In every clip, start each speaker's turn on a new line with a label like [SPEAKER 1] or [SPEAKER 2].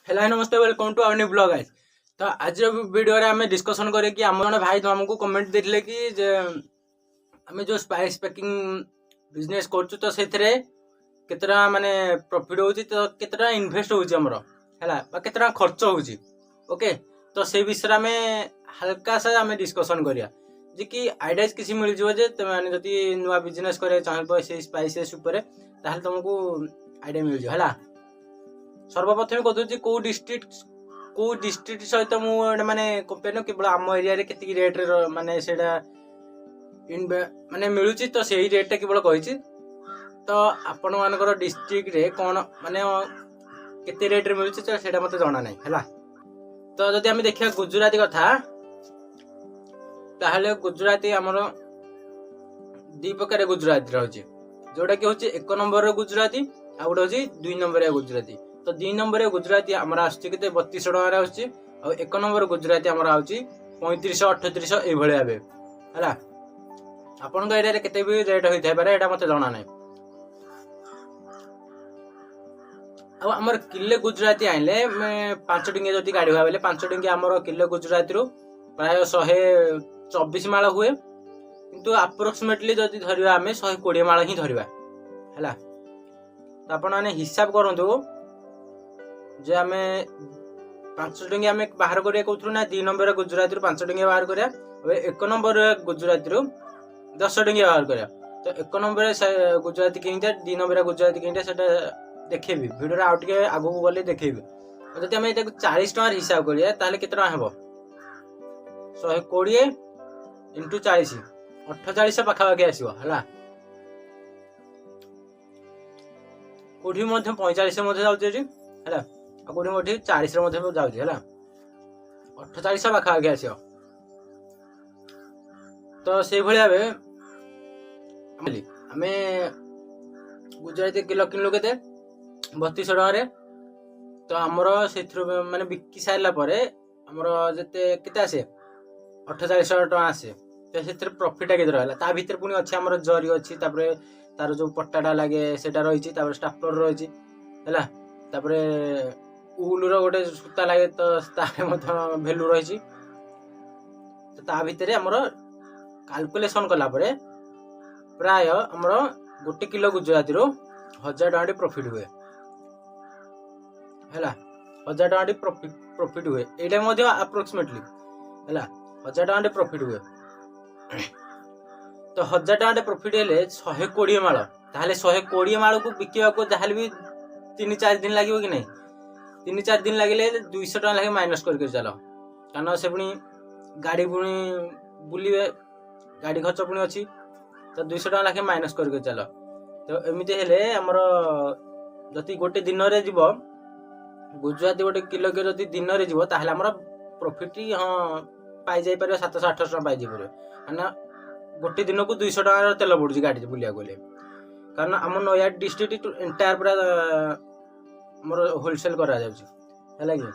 [SPEAKER 1] Hello नमस्ते welcome to our new blog guys. तो आज वीडियो रे आम डिस्कसन करे कि आम जने भाई तो हमको कमेंट देथिले कि जे आम जो स्पाइस पैकिंग बिजनेस करछु तो सेथरे केतरा माने प्रॉफिट होउची तो केतरा इन्वेस्ट होउची हमरो हैला बा केतरा खर्च होउची। ओके तो से विषय में हल्का सा आम डिस्कसन करिया जे कि आइडियाज किसी मिल जो जे त माने जति नुवा बिजनेस करे चाहबो से स्पाइसेस ऊपर ताहले तुमको आइडिया मिल जो हैला। सर्वप्रथम कहूँ कौ डिस्ट्रिक्ट सहित मुझे माने कंपेयर केवल आम एरिया के रेट माने सेटा माने मिलूँ तो सही रेट केवल कही तो आपण मानकर डिस्ट्रिक्ट रे कौन माने केते रेट रे मिलूँ तो सेटा मते जाना नहीं हैला। तो जदि आम देखिया गुजराती कथा ताहले गुजराती आमर दी प्रकार गुजराती रही जोटा कि हूँ एक नंबर गुजराती आ गोटे हूँ 2 नंबर गुजराती। तो 2 नंबर गुजराती आमर आसुची 3200 टका आसुची और 1 नंबर गुजराती आमर आउची 3500 3800 ए भले आबे हैला। आपन एरिया रे केते भी रेट होई थाय पारे एटा मते जाना नै। अब आमर किले गुजराती आइले 5 टंगिया जति गाडी हुआ बेले 5 टंगिया आमर किले गुजराती रो प्राय 124 माळ हुए किंतु अप्रोक्सीमेटली जति धरिबा हमें 120 माळ ही धरिबा हैला। तो आपण माने हिसाब करंतु जे आमे 5 टंगिया आमे बाहर करिया कहथु ना 2 नंबर गुजराती रो 5 टंगिया बाहर करिया और 1 नंबर गुजराती रो 10 टंगिया बाहर करिया। तो 1 नंबर गुजराती किंटा 2 नंबर गुजराती किंटा सेटा देखेबी वीडियो रे आउट के आगु गले देखेबी। जदि आमे एटा 40 टका हिसाब करिया ताले केतना हेबो 120 * 40 4800 पाखा पाखे आसीबो हला। कोठी मध्ये 45 मध्ये जाउची हला आ कोठी मध्ये 40 रे मध्ये जाउची हला 4800 पाखा पाखे आसीबो। तो से भलिया बे आमे गुजराती किलो किलो केते 3200 टका रे। तो हमरो सेथरो माने बिक्की साइला परे हमरो जते केते आसे 4800 टका आसे। तो सेथरे प्रॉफिट केते रहला ता भीतर पुनी अछि हमरो जरी अछि तापरे तार जो पट्टाडा लागे सेटा रहिछि तापर स्टापलर रहिछि हैला। तापरे उल रो गोटे सूता लागे तो तारे मथ वैल्यू रहिछि। तो ता भीतर हमरो कैलकुलेशन कला परे प्राय हमरो 1 किलो गुजराती रो 1000 टका प्रॉफिट हुए हैला। 1000 टका प्रॉफिट हुए एटा मध्ये अप्रोक्सीमेटली हैला 1000 टका प्रॉफिट हुए। तो 1000 टका प्रॉफिट हेले 120 माळ ताहले 120 माळ को बिकिया को जाहल भी 3-4 दिन लागिवो कि नहीं 3-4 दिन लागिले 200 टका लागे माइनस करके चलो कारण से पुनी गाड़ी पुनी बुलिवे गाड़ी खर्च पुनी अछि तो 200 टका लागे माइनस करके चलो। तो एमिते हेले हमर जति गोटे दिन रे जीवो गुजराती गोटे किलो के जति दिन रे जीवो ताहले हमर प्रॉफिट हां पाई जाई पारे 700-800 टका पाई जाई पारे ना गोटे दिन को 200 टका तेल पड़ुची गाड़ी बुलिया गले कारण आम नया डिस्ट्रिक्ट एंटायर पूरा मोर होलसेल करा जाउची हैला कि।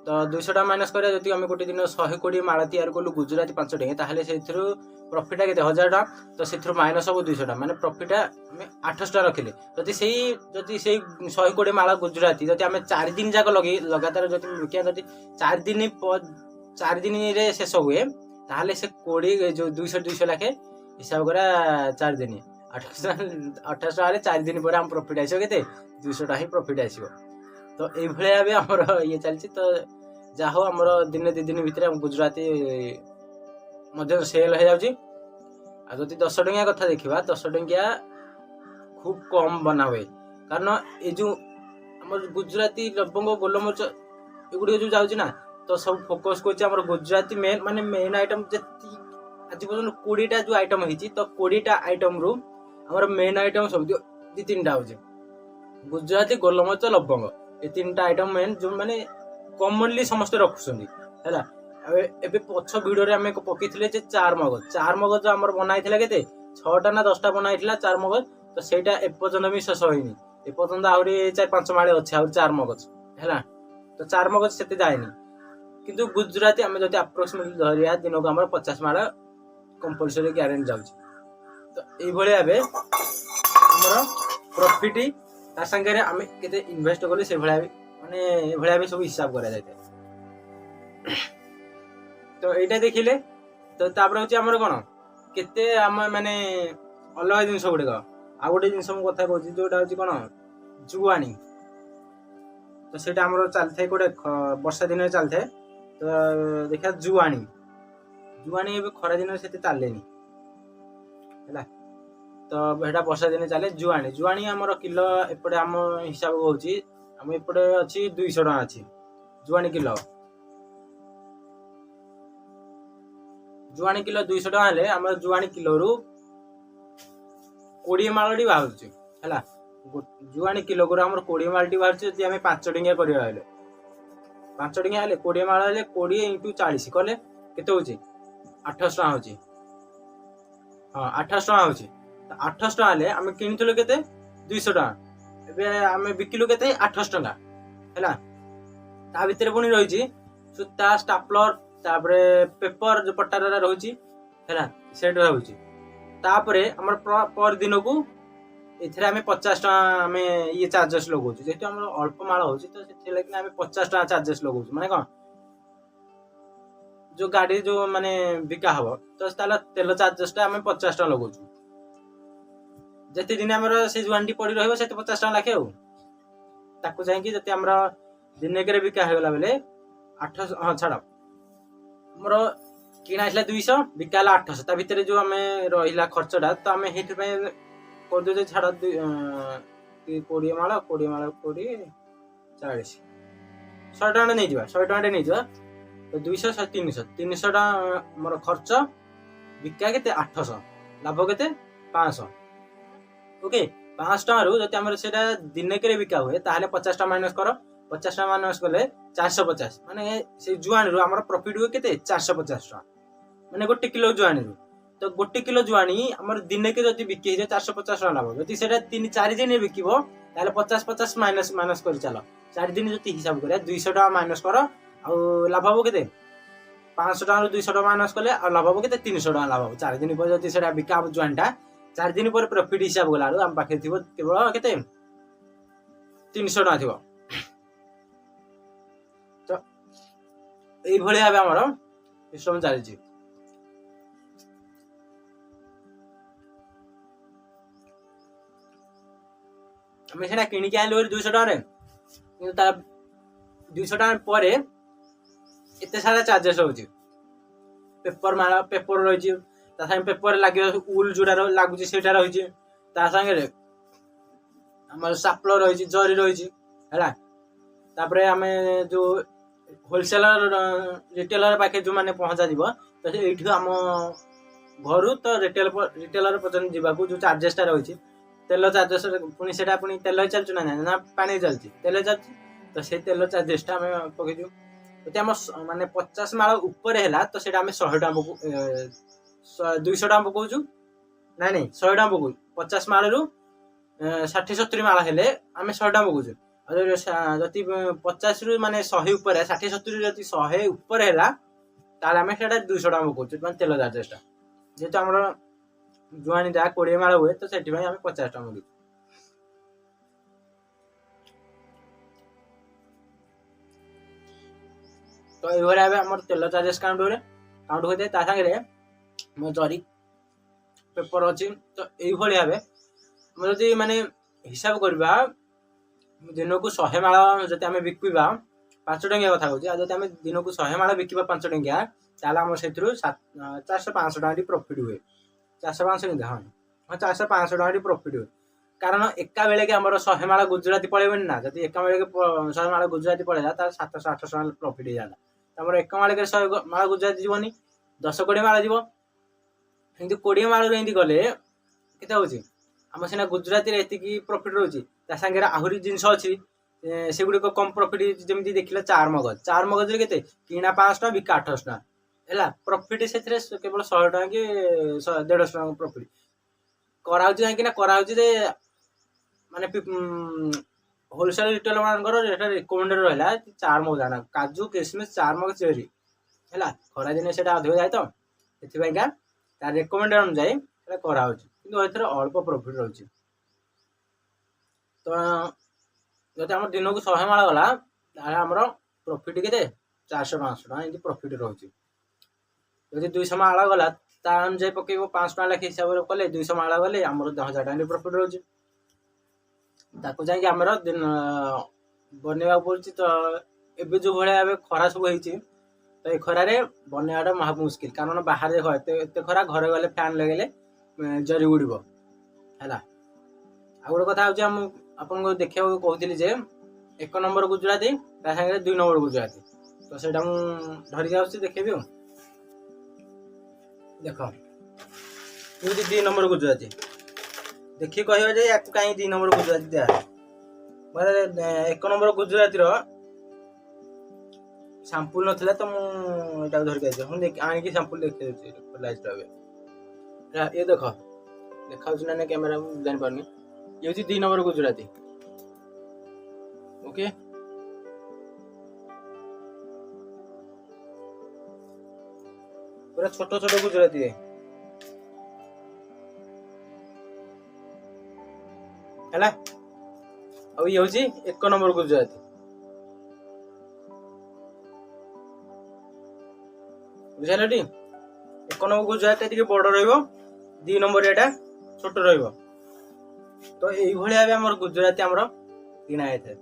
[SPEAKER 1] तो 200 टका माइनस करिया जति हम गोटे दिन 120 माळ तैयार कलु गुजराती 5 टका ताहले सेथरो प्रॉफिट केते 1000 टका तो सेथरो माइनस हो 200 टका माने प्रॉफिट हम 800 टका रखिले। जति सेई 120 माळ गुजराती जति हम 4 दिन जाक लगे लगातार जति मुकिया जति 4 दिन रे शेष हुए ताहले से 20 जो 200 लाखे हिसाब करा 4 दिन 800 आले 4 दिन पर हम प्रॉफिट आइसो केते 200 टा ही प्रॉफिट आइसो। तो ए भले आबे हमर ये चलछि। तो जाहो हमर दिन 2 दिन भीतर हम गुजराती मध्य सेल हो जाउछि। आ जति 10 टंकिया कथा देखिबा 10 टंकिया खूब कम बना हुए कारण ए जो हमर गुजराती लवंग गोलमरिच एगुडी जो जाउछि ना तो सब फोकस करछि हमर गुजराती मेन माने मेन आइटम जति आज पर्यंत 20 टा जो आइटम हिची तो 20 टा आइटम रु हमर मेन आइटम सब 2-3 टा होजे गुजराती गोलमरिच लवंग ए 3 टा आइटम मेन जो माने कॉमनली समस्त रखुसंदी हैला। एबे पछ वीडियो रे हमें पकिथिले जे 4 मगज जो हमर बनाइथिला केते 6 टा ना 10 टा बनाइथिला 4 मगज तो सेटा ए पर्यंत भी शेष होइनी ए पर्यंत आउरी 4-5 माळे अछि आउरी 4 मगज हैला। तो 4 मगज सेते जायनी किंतु गुजराती आमे जति अप्रोक्सीमेटली धरिया दिन को हमर 50 माळ कंपलसरी गारंटी जाउछि। तो ए भले आबे हमर प्रॉफिट ता संगे रे आमे केते इन्वेस्ट करले से भले ମାନେ ଏଭଳିଆ ବି ସବୁ ହିସାବ କରାଯାଇଥାଏ। ତ ଏଇଟା ଦେଖିଲେ ତ ତାପରେ ହଉଛି ଆମର କଣ କେତେ ଆମ ମାନେ ଅଲଗା ଜିନିଷ ଗୁଡ଼ିକ। ଆଉ ଗୋଟେ ଜିନିଷ ମୁଁ କଥା କହୁଛି ଯୋଉଟା ହଉଛି କଣ ଜୁଆଣି। ତ ସେଇଟା ଆମର ଚାଲିଥାଏ ଗୋଟେ ବର୍ଷା ଦିନରେ ଚାଲିଥାଏ। ତ ଦେଖିବା ଜୁଆଣି ଏବେ ଖରା ଦିନରେ ସେତେ ଚାଲେନି ହେଲା। ତ ସେଇଟା ବର୍ଷା ଦିନେ ଚାଲେ ଜୁଆଣି ଆମର କିଲୋ ଏପଟେ ଆମ ହିସାବ ହଉଛି ଆମ ଏପଟେ ଅଛି 200 ଟଙ୍କା ଅଛି ଜୁଆଣି କିଲୋ 200 ଟଙ୍କା ହେଲେ ଆମର ଜୁଆଣି କିଲୋରୁ 20 ମାଳଟି ବାହାରୁଛି ହେଲା। ଜୁଆଣି କିଲୋରୁ ଆମର 20 ମାଳଟି ବାହାରୁଛି। ଯଦି ଆମେ 5 ଟଙ୍କିଆ କରିବା ହେଲେ 5 ଟଙ୍କିଆ ହେଲେ 20 ମାଳ ହେଲେ 20 × 40 କଲେ କେତେ ହଉଛି 800 ଟଙ୍କା ହଉଛି। ହଁ 800 ଟଙ୍କା ହଉଛି। 800 ଟଙ୍କା ହେଲେ ଆମେ କିଣିଥିଲୁ କେତେ 200 ଟଙ୍କା, ଏବେ ଆମେ ବିକିଲୁ କେତେ 800 ଟଙ୍କା ହେଲା। ତା ଭିତରେ ପୁଣି ରହିଛି ସୂତା ଷ୍ଟାପଲର ତାପରେ ପେପର ଯୋଉ ପଟାରା ରହୁଛି ହେଲା ସେଇଟା ରହୁଛି। ତାପରେ ଆମର ପର ଦିନକୁ ଏଥିରେ ଆମେ 50 ଟଙ୍କା ଆମେ ଇଏ ଚାର୍ଜେସ୍ ଲଗାଉଛୁ। ଯେହେତୁ ଆମର ଅଳ୍ପ ମାଳ ହଉଛି ତ ସେଥିଲାଗି ଆମେ 50 ଟଙ୍କା ଚାର୍ଜେସ୍ ଲଗାଉଛୁ। ମାନେ କଣ ଯୋଉ ଗାଡି ଯୋଉ ମାନେ ବିକା ହବ ତ ତାହେଲେ ତେଲ ଚାର୍ଜେସ୍ ଟା ଆମେ 50 ଟଙ୍କା ଲଗାଉଛୁ। ଯେତେ ଦିନ ଆମର ସେ ଜୁଆଣିଟି ପଡି ରହିବ ସେତେ 50 ଟଙ୍କା ଲେଖେ ଆଉ। ତାକୁ ଯାଇକି ଯଦି ଆମର ଦିନେକରେ ବିକା ହେଇଗଲା ବେଲେ 800 ହଁ ଛାଡ ଆମର କିଣା ହେଇଥିଲା 200 ବିକା ହେଲା 800 ତା ଭିତରେ ଯୋଉ ଆମେ ରହିଲା ଖର୍ଚ୍ଚଟା ତ ଆମେ ସେଇଥିପାଇଁ କରିଦେଉଛେ ଛାଡ 20 ମାଳ 20 40 100 ଟଙ୍କା ନେଇଯିବା 100 ଟଙ୍କା ନେଇଯିବା। ତ 200 300 ଟଙ୍କା ଆମର ଖର୍ଚ୍ଚ ବିକା କେତେ 800 ଲାଭ କେତେ 500। ଓକେ 500 ଟଙ୍କାରୁ ଯଦି ଆମର ସେଇଟା ଦିନେକରେ ବିକା ହୁଏ ତାହେଲେ 50 ଟଙ୍କା ମାଇନସ୍ କର। 50 ଟଙ୍କା ମାଇନସ୍ କଲେ 450 ମାନେ ସେ ଜୁଆଣିରୁ ଆମର ପ୍ରଫିଟ୍ ହୁଏ କେତେ 450 ଟଙ୍କା ମାନେ 1 କିଲୋ ଜୁଆଣିରୁ। ତ 1 କିଲୋ ଜୁଆଣି ଆମର ଦିନେକେ ଯଦି ବିକି ହେଇଯାଏ 450 ଟଙ୍କା ଲାଭ। ଯଦି ସେଇଟା 3-4 ଦିନ ବିକିବ ତାହେଲେ 50 ମାଇନସ୍ କରି ଚାଲ। 4 ଦିନ ଯଦି ହିସାବ କରିବା 200 ଟଙ୍କା ମାଇନସ୍ କର ଆଉ ଲାଭ ହବ କେତେ 500 ଟଙ୍କାରୁ 200 ଟଙ୍କା ମାଇନସ୍ କଲେ ଆଉ ଲାଭ ହବ କେତେ 300 ଟଙ୍କା ଲାଭ ହବ। 4 ଦିନ ପରେ ଯଦି ସେଇଟା ବିକା ହବ ଜୁଆଣିଟା 4 ଦିନ ପରେ ପ୍ରଫିଟ୍ ହିସାବ ଗଲା ବେଳକୁ ଆମ ପାଖରେ ଥିବ କେବଳ କେତେ 300 ଟଙ୍କା ଥିବ। ତ এইଭଳି ଭାବେ ଆମର ସିଷ୍ଟମ ଚାଲିଛି। ଆମେ ସେଟା କିଣିକି ଆଣିଲୁ 200 ଟଙ୍କାରେ କିନ୍ତୁ ତା 200 ଟଙ୍କା ପରେ ଏତେ ସାରା ଚାର୍ଜେସ୍ ରହୁଛି। ପେପର ରହିଛି ତା ସାଙ୍ଗେ ପେପର ଲାଗିବ ଉଲ୍ ଯୋଉଟା ଲାଗୁଛି ସେଇଟା ରହିଛି। ତା ସାଙ୍ଗରେ ଆମର ସାପ୍ଲ ରହିଛି ଜରି ରହିଛି ହେଲା। ତାପରେ ଆମେ ଯୋଉ ହୋଲସେଲର ରିଟେଲର ପାଖେ ଯୋଉମାନେ ପହଞ୍ଚା ଯିବ ତ ଏଇଠୁ ଆମ ଘରୁ ତ ରିଟେଲର ପର୍ଯ୍ୟନ୍ତ ଯିବାକୁ ଯୋଉ ଚାର୍ଜେସ୍ ଟା ରହିଛି ତେଲ ଚାର୍ଜେସ୍ ପୁଣି ସେଟା ପୁଣି ତେଲ ଚାଲିଛୁ ନା ପାଣି ଚାଲିଛି ତେଲ ଚାଲିଛି। ତ ସେଇ ତେଲ ଚାର୍ଜେସ୍ ଟା ଆମେ ପକେଇଛୁ। ଯଦି ଆମ ମାନେ 50 ମାଳ ଉପରେ ହେଲା ତ ସେଇଟା ଆମେ 100 ଟଙ୍କା 200 ଟଙ୍କା ପକଉଛୁ ନାଇଁ 100 ଟଙ୍କା ପକଉଛୁ। 50 ମାଳରୁ 60-70 ମାଳ ହେଲେ ଆମେ 100 ଟଙ୍କା ପକଉଛୁ। ଆଉ ଯଦି 50ରୁ ମାନେ 100 ଉପରେ 60-70 ଯଦି 100 ଉପରେ ହେଲା ତାହେଲେ ଆମେ ସେଇଟା 200 ଟଙ୍କା ପକଉଛୁ ମାନେ ତେଲ ଚାର୍ଜେସ୍ ଟା। ଯେହେତୁ ଆମର ଜୁଆଣି ଟା 20 ମାଳ ହୁଏ ତ ସେଥିପାଇଁ ଆମେ 50 ଟଙ୍କା ପକଉଛୁ। ତ ଏଇଭଳି ଭାବେ ଆମର ତେଲ ଚାର୍ଜେସ୍ କାଉଣ୍ଟ ହୋଇଥାଏ। ତା ସାଙ୍ଗରେ ମୋ ଜରି ପେପର ଅଛି। ତ ଏଇଭଳି ଭାବେ ଆମେ ଯଦି ମାନେ ହିସାବ କରିବା ଦିନକୁ 100 ମାଳ ଯଦି ଆମେ ବିକିବା 5 ଟଙ୍କିଆ କଥା କହୁଛି। ଆଉ ଯଦି ଆମେ ଦିନକୁ 100 ମାଳ ବିକିବା 5 ଟଙ୍କିଆ ତାହେଲେ ଆମର ସେଥିରୁ 400-500 ଟଙ୍କା ପ୍ରଫିଟ୍ ହୁଏ। 400-500 କେମିତି ହଁ 400-500 ଟଙ୍କା ପ୍ରଫିଟ୍ ହୁଏ। କାରଣ ଏକା ବେଳେକେ ଆମର 100 ମାଳ ଗୁଜୁରାତି ପଳେଇବନି ନା। ଯଦି ଏକା ବେଳେକେ 100 ମାଳ ଗୁଜୁରାତି ପଳେଇଲା ତାହେଲେ 700-800 ଟଙ୍କା ପ୍ରଫିଟ୍ ହେଇଯାନ୍ତା। ତାପରେ ଏକ ମାଳକେ 100 ମାଳ ଗୁଜୁରାତି ଯିବନି 10-20 ମାଳ ଯିବ। କିନ୍ତୁ 20 ମାଳରୁ ଏମିତି ଗଲେ କେତେ ହଉଛି ଆମ ସିନା ଗୁଜୁରାତିରେ ଏତିକି ପ୍ରଫିଟ୍ ରହୁଛି ତା ସାଙ୍ଗରେ ଆହୁରି ଜିନିଷ ଅଛି ସେଗୁଡିକ କମ ପ୍ରଫିଟ୍। ଯେମିତି ଦେଖିଲେ ଚାର ମଗଜରେ କେତେ କିଣା 500 ଟଙ୍କା ବିକା 800 ଟଙ୍କା ହେଲା। ପ୍ରଫିଟ୍ ସେଥିରେ କେବଳ 100 ଟଙ୍କା କି 150 ଟଙ୍କା ପ୍ରଫିଟ୍ କରାହଉଛି। କାହିଁକି ନା କରାହଉଛି ଯେ ମାନେ ହୋଲସେଲ ରିଟେଲ ମାନଙ୍କର ଏଟା ରିକମେଣ୍ଡେଡ ରହିଲା ଚାରମଗଜ କାଜୁ କିସମିସ ଚାରମଗଜ ଚେରି ହେଲା। ଖରାଦିନେ ସେଇଟା ଅଧିକ ଯାଏ ତ ସେଥିପାଇଁକା ତାର ରେକମେଣ୍ଡେଡ ଅନୁଯାୟୀ ସେଟା କରାହଉଛି। କିନ୍ତୁ ଏଥିରେ ଅଳ୍ପ ପ୍ରଫିଟ୍ ରହୁଛି। ତ ଯଦି ଆମର ଦିନକୁ 100 ମାଳ ଗଲା ତାହେଲେ ଆମର ପ୍ରଫିଟ୍ କେତେ 400-500 ଟଙ୍କା ଏମିତି ପ୍ରଫିଟ୍ ରହୁଛି। ଯଦି 200 ମାଳ ଗଲା ତା ଅନୁଯାୟୀ ପକେଇବ 500 ଟଙ୍କା ଲେଖା ହିସାବରେ କଲେ 200 ମାଳ ଗଲେ ଆମର 10,000 ଟଙ୍କା ପ୍ରଫିଟ୍ ରହୁଛି। ତାକୁ ଯାଇକି ଆମର ବନେଇବାକୁ ପଡୁଛି। ତ ଏବେ ଯୋଉ ଭଳିଆ ଏବେ ଖରା ସବୁ ହେଇଛି ତ ଏ ଖରାରେ ବନେଇବାଟା ମହା ମୁସ୍କିଲ, କାରଣ ବାହାରେ ଦେଖ ଏତେ ଖରା, ଘରେ ଗଲେ ଫ୍ୟାନ୍ ଲଗେଇଲେ ଜରି ଉଡ଼ିବ ହେଲା। ଆଉ ଗୋଟେ କଥା ହଉଛି ଆପଣଙ୍କୁ ଦେଖିବାକୁ କହୁଥିଲି ଯେ 1 ନମ୍ବର ଗୁଜୁରାତି ତା ସାଙ୍ଗରେ 2 ନମ୍ବର ଗୁଜୁରାତି, ତ ସେଇଟା ମୁଁ ଧରିକି ଆସୁଛି ଦେଖେଇବି। ଆଉ ଦେଖ ଏମିତି 2 ନମ୍ବର ଗୁଜୁରାତି ଦେଖିକି କହିବା ଯେ ୟାକୁ କାହିଁ 2 ନମ୍ବର ଗୁଜୁରାତି ଦିଆ। 1 ନମ୍ବର ଗୁଜୁରାତିର ସାମ୍ପୁଲ ନଥିଲା ତ ମୁଁ ଏଟାକୁ ଧରିକି ଆସିଛି। ମୁଁ ଆଣିକି ସାମ୍ପୁଲ ଦେଖେଇ ଦେଉଛି। ଏ ଦେଖ ଦେଖାଉଛି ନା ନାଇଁ କ୍ୟାମେରା ମୁଁ ଜାଣିପାରୁନି। ଇଏ ହଉଛି 2 ନମ୍ବର ଗୁଜୁରାତି। ଓକେ, ପୁରା ଛୋଟ ଛୋଟ ଗୁଜୁରାତି ହେଲା। ଆଉ ଇଏ ହଉଛି 1 ନମ୍ବର ଗୁଜୁରାତି। ବୁଝିଲା ଟି? 1 ନମ୍ବର ଗୁଜୁରାତି ଟିକେ ବଡ ରହିବ, 2 ନମ୍ବର ଏଟା ଛୋଟ ରହିବ। ତ ଏଇଭଳିଆ ବି ଆମର ଗୁଜୁରାତି ଆମର କିଣା ହେଇଥାଏ।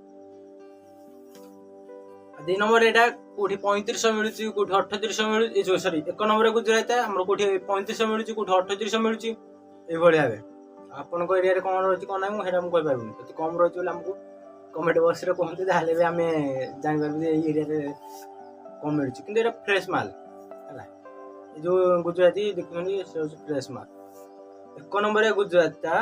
[SPEAKER 1] 2 ନମ୍ବର ଏଟା କୋଉଠି 3500 ମିଳୁଛି, କୋଉଠି 3800 ମିଳୁଛି। ସରି 1 ନମ୍ବର ଗୁଜୁରାତି ଆମର କୋଉଠି 3500 ମିଳୁଛି, କୋଉଠି 3800 ମିଳୁଛି। ଏଇଭଳିଆ ଭାବେ ଆପଣଙ୍କ ଏରିଆରେ କଣ ରହିଛି କଣ ନାହିଁ ମୁଁ ସେଇଟା ମୁଁ କହିପାରିବିନି। ଯଦି କମ ରହିଛି ବୋଲି ଆମକୁ କମେଣ୍ଟ ବକ୍ସରେ କୁହନ୍ତୁ, ତାହେଲେ ବି ଆମେ ଜାଣିପାରିବୁ ଯେ ଏଇ ଏରିଆରେ କମ ମିଳୁଛି। କିନ୍ତୁ ଏଟା ଫ୍ରେଶ ମାଲ ହେଲା। ଏ ଯୋଉ ଗୁଜୁରାତି ଦେଖୁଛନ୍ତି ସେ ହଉଛି ଫ୍ରେଶ ମାଲ। 1 ନମ୍ବର ଗୁଜୁରାତିଟା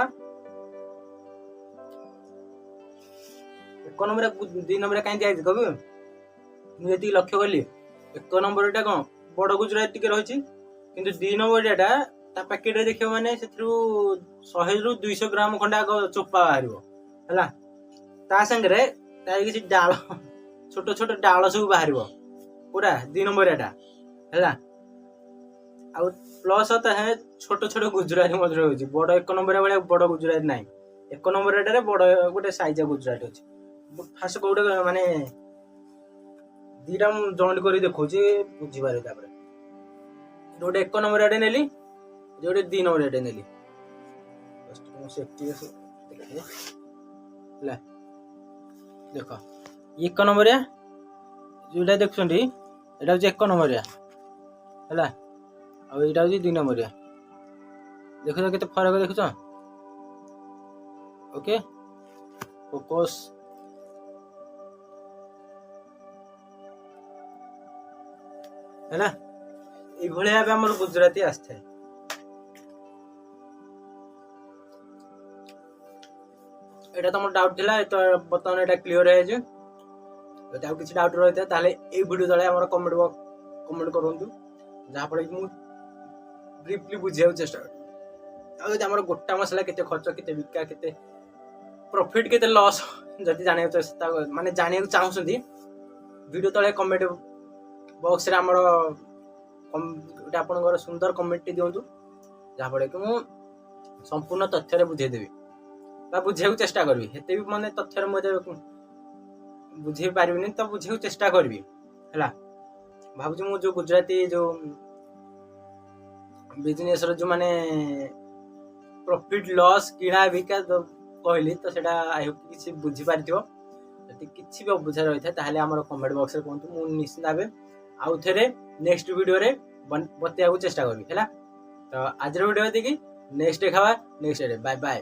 [SPEAKER 1] 1 ନମ୍ବର 2 ନମ୍ବର କାହିଁ ଦିଆଯାଇଛି କହିବି? ମୁଁ ଯେତିକି ଲକ୍ଷ୍ୟ କଲି 1 ନମ୍ବରଟା କଣ ବଡ ଗୁଜୁରାତି ଟିକେ ରହିଛି, କିନ୍ତୁ 2 ନମ୍ବରଟା ତା ପ୍ୟାକେଟରେ ଦେଖିବ ମାନେ ସେଥିରୁ 100ରୁ 200 ଗ୍ରାମ ଖଣ୍ଡେ ଆଗ ଚୋପା ବାହାରିବ ହେଲା। ତା ସାଙ୍ଗରେ ତାର କିଛି ଡାଳ ଛୋଟ ଛୋଟ ଡାଳ ସବୁ ବାହାରିବ ପୁରା 2 ନମ୍ବରଟା ହେଲା। ଆଉ ପ୍ଲସ ତା ସାଙ୍ଗେ ଛୋଟ ଛୋଟ ଗୁଜୁରାତି ମଧ୍ୟ ରହୁଛି। ବଡ 1 ନମ୍ବର ଭଳିଆ ବଡ ଗୁଜୁରାତି ନାହିଁ। 1 ନମ୍ବରଟାରେ ବଡ ଗୋଟେ ସାଇଜ୍ ଗୁଜୁରାତି ଅଛି। ଫାଷ୍ଟ କୋଉଟା ମାନେ ଦିଟା ମୁଁ ଜଏଣ୍ଟ କରି ଦେଖଉଛି ବୁଝିପାରିବି। ତାପରେ ଗୋଟେ 1 ନମ୍ବର ଆଡେ ନେଲି, ଗୋଟେ 2 ନମ୍ବର ଆଡେ ନେଲି ହେଲା। ଦେଖ 1 ନମ୍ବରିଆ ଯୋଉଟା ଦେଖୁଛନ୍ତି ଏଟା ହଉଛି 1 ନମ୍ବରିଆ ହେଲା। ଆଉ ଏଇଟା ହଉଛି 2 ନମ୍ବରିଆ। ଦେଖୁଛ କେତେ ଫରକ ଦେଖୁଛ? ଓକେ, ଫୋକସ ହେଲା। ଏଇଭଳିଆ ଭାବେ ଆମର ଗୁଜୁରାତି ଆସିଥାଏ। ଏଇଟା ତମର ଡାଉଟ ଥିଲା, ତ ବର୍ତ୍ତମାନ ଏଇଟା କ୍ଲିୟର ହେଇଯାଇଛି। ଯଦି ଆଉ କିଛି ଡାଉଟ ରହିଥାଏ ତାହେଲେ ଏଇ ଭିଡିଓ ତଳେ ଆମର କମେଣ୍ଟ କରନ୍ତୁ, ଯାହାଫଳରେ କି ମୁଁ ବ୍ରିଫଲି ବୁଝିବାକୁ ଚେଷ୍ଟା କରିବି। ଆଉ ଯଦି ଆମର ଗୋଟା ମସଲା କେତେ ଖର୍ଚ୍ଚ, କେତେ ବିକା, କେତେ ପ୍ରଫିଟ, କେତେ ଲସ୍ ଯଦି ଜାଣିବାକୁ ଚାହୁଁଛନ୍ତି ଭିଡିଓ ତଳେ କମେଣ୍ଟ ବକ୍ସରେ ଆମର ଗୋଟେ ଆପଣଙ୍କର ସୁନ୍ଦର କମେଣ୍ଟଟି ଦିଅନ୍ତୁ, ଯାହାଫଳରେ କି ମୁଁ ସମ୍ପୂର୍ଣ୍ଣ ତଥ୍ୟରେ ବୁଝେଇଦେବି ବା ବୁଝିବାକୁ ଚେଷ୍ଟା କରିବି। ଏତେ ବି ମାନେ ତଥ୍ୟରେ ମୁଁ ବୁଝେଇ ପାରିବିନି, ତ ବୁଝିବାକୁ ଚେଷ୍ଟା କରିବି ହେଲା। ଭାବୁଛି ମୁଁ ଯୋଉ ଗୁଜୁରାତି ଯୋଉ ବିଜନେସ ର ଯୋଉ ମାନେ ପ୍ରଫିଟ ଲସ୍ କିଣା ବିକା କହିଲି, ତ ସେଇଟା ଆଇ ହୋପ କିଛି ବୁଝିପାରିଥିବ। ଯଦି କିଛି ବି ଅବୁଝା ରହିଥାଏ ତାହେଲେ ଆମର କମେଣ୍ଟ ବକ୍ସରେ କୁହନ୍ତୁ, ମୁଁ ନିଶ୍ଚିତ ଭାବେ ଆଉ ଥରେ ନେକ୍ସଟ ଭିଡିଓରେ ବତେଇବାକୁ ଚେଷ୍ଟା କରିବି ହେଲା। ତ ଆଜିର ଭିଡିଓ ଏତିକି, ନେକ୍ସଟ ଦେଖାବା ନେକ୍ସଟ ଡେ। Bye bye.